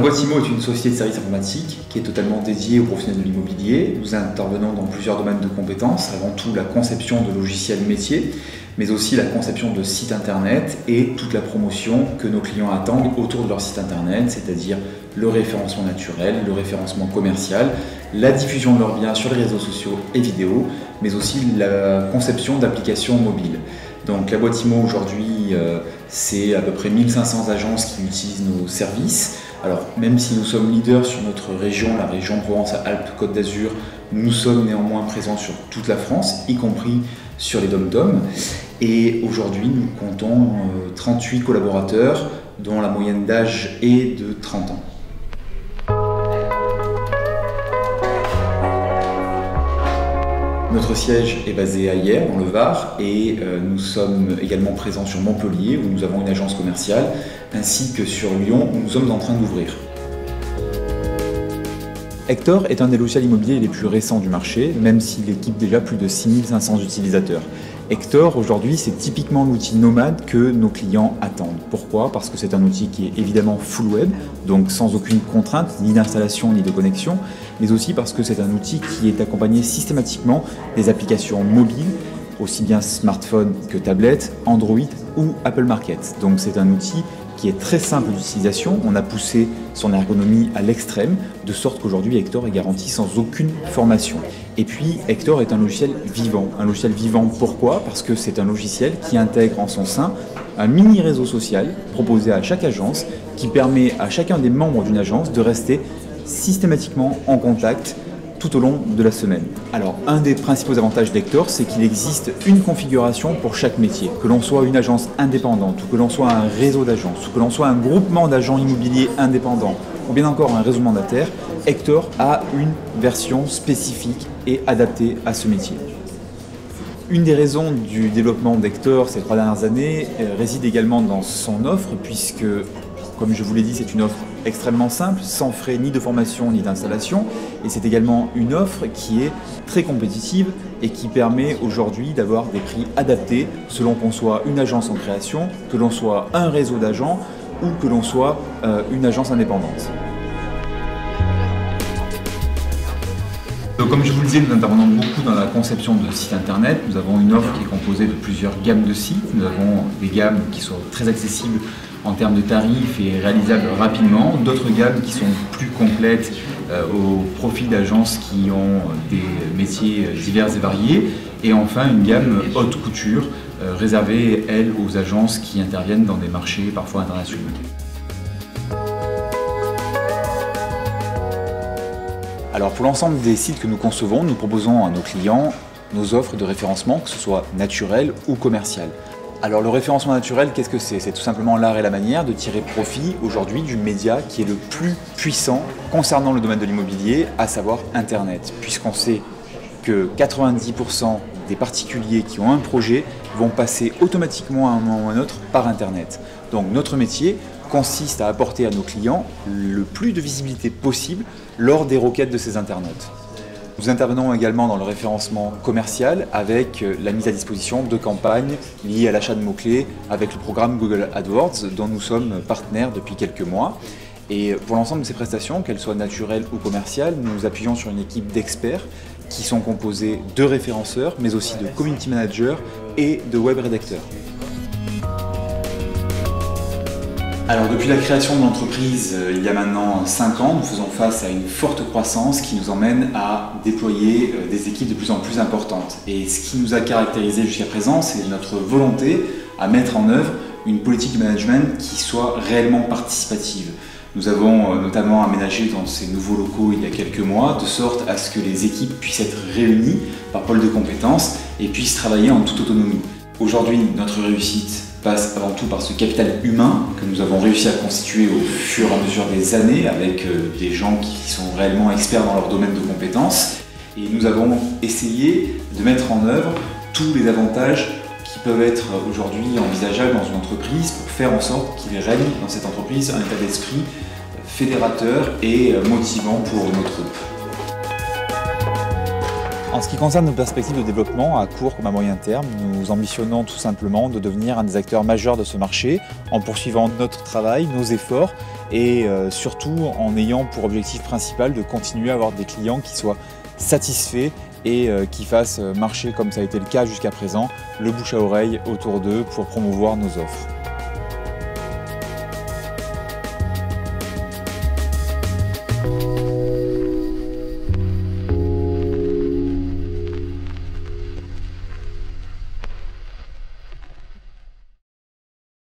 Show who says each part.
Speaker 1: boîte IMO est une société de services informatiques qui est totalement dédiée aux professionnels de l'immobilier. Nous intervenons dans plusieurs domaines de compétences, avant tout la conception de logiciels métiers, mais aussi la conception de sites internet et toute la promotion que nos clients attendent autour de leur site internet, c'est-à-dire le référencement naturel, le référencement commercial, la diffusion de leurs biens sur les réseaux sociaux et vidéos, mais aussi la conception d'applications mobiles. Donc la boîte IMO aujourd'hui, c'est à peu près 1500 agences qui utilisent nos services. Alors même si nous sommes leaders sur notre région, la région Provence-Alpes-Côte d'Azur, nous sommes néanmoins présents sur toute la France, y compris sur les DOM-TOM. Et aujourd'hui, nous comptons 38 collaborateurs, dont la moyenne d'âge est de 30 ans. Notre siège est basé à Hyères, dans le Var, et nous sommes également présents sur Montpellier, où nous avons une agence commerciale, ainsi que sur Lyon, où nous sommes en train d'ouvrir. Hector est un des logiciels immobiliers les plus récents du marché, même s'il équipe déjà plus de 6500 utilisateurs. Hector, aujourd'hui, c'est typiquement l'outil nomade que nos clients attendent. Pourquoi? Parce que c'est un outil qui est évidemment full web, donc sans aucune contrainte, ni d'installation, ni de connexion, mais aussi parce que c'est un outil qui est accompagné systématiquement des applications mobiles, aussi bien smartphone que tablette, Android ou Apple Market. Donc c'est un outil qui est très simple d'utilisation. On a poussé son ergonomie à l'extrême, de sorte qu'aujourd'hui Hector est garanti sans aucune formation. Et puis Hector est un logiciel vivant. Un logiciel vivant, pourquoi? Parce que c'est un logiciel qui intègre en son sein un mini réseau social proposé à chaque agence, qui permet à chacun des membres d'une agence de rester systématiquement en contact tout au long de la semaine. Alors, un des principaux avantages d'Hector, c'est qu'il existe une configuration pour chaque métier. Que l'on soit une agence indépendante, ou que l'on soit un réseau d'agences, ou que l'on soit un groupement d'agents immobiliers indépendants, ou bien encore un réseau mandataire, Hector a une version spécifique et adaptée à ce métier. Une des raisons du développement d'Hector ces 3 dernières années réside également dans son offre, puisque, comme je vous l'ai dit, c'est une offre extrêmement simple, sans frais ni de formation ni d'installation. Et c'est également une offre qui est très compétitive et qui permet aujourd'hui d'avoir des prix adaptés selon qu'on soit une agence en création, que l'on soit un réseau d'agents ou que l'on soit une agence indépendante. Donc, comme je vous le disais, nous intervenons beaucoup dans la conception de sites internet. Nous avons une offre qui est composée de plusieurs gammes de sites. Nous avons des gammes qui sont très accessibles en termes de tarifs et réalisables rapidement, d'autres gammes qui sont plus complètes au profit d'agences qui ont des métiers divers et variés, et enfin une gamme haute couture réservée, elle, aux agences qui interviennent dans des marchés parfois internationaux. Alors pour l'ensemble des sites que nous concevons, nous proposons à nos clients nos offres de référencement, que ce soit naturel ou commercial. Alors le référencement naturel, qu'est-ce que c'est? C'est tout simplement l'art et la manière de tirer profit aujourd'hui du média qui est le plus puissant concernant le domaine de l'immobilier, à savoir Internet. Puisqu'on sait que 90% des particuliers qui ont un projet vont passer automatiquement à un moment ou à un autre par Internet. Donc notre métier consiste à apporter à nos clients le plus de visibilité possible lors des requêtes de ces internautes. Nous intervenons également dans le référencement commercial avec la mise à disposition de campagnes liées à l'achat de mots-clés avec le programme Google AdWords dont nous sommes partenaires depuis quelques mois. Et pour l'ensemble de ces prestations, qu'elles soient naturelles ou commerciales, nous nous appuyons sur une équipe d'experts qui sont composés de référenceurs, mais aussi de community managers et de web rédacteurs. Alors depuis la création de l'entreprise il y a maintenant 5 ans, nous faisons face à une forte croissance qui nous emmène à déployer des équipes de plus en plus importantes. Et ce qui nous a caractérisé jusqu'à présent, c'est notre volonté à mettre en œuvre une politique de management qui soit réellement participative. Nous avons notamment aménagé dans ces nouveaux locaux il y a quelques mois, de sorte à ce que les équipes puissent être réunies par pôle de compétences et puissent travailler en toute autonomie. Aujourd'hui, notre réussite passe avant tout par ce capital humain que nous avons réussi à constituer au fur et à mesure des années avec des gens qui sont réellement experts dans leur domaine de compétences. Et nous avons essayé de mettre en œuvre tous les avantages qui peuvent être aujourd'hui envisageables dans une entreprise pour faire en sorte qu'il règne dans cette entreprise un état d'esprit fédérateur et motivant pour notre groupe. En ce qui concerne nos perspectives de développement à court comme à moyen terme, nous ambitionnons tout simplement de devenir un des acteurs majeurs de ce marché en poursuivant notre travail, nos efforts et surtout en ayant pour objectif principal de continuer à avoir des clients qui soient satisfaits et qui fassent marcher, comme ça a été le cas jusqu'à présent, le bouche à oreille autour d'eux pour promouvoir nos offres.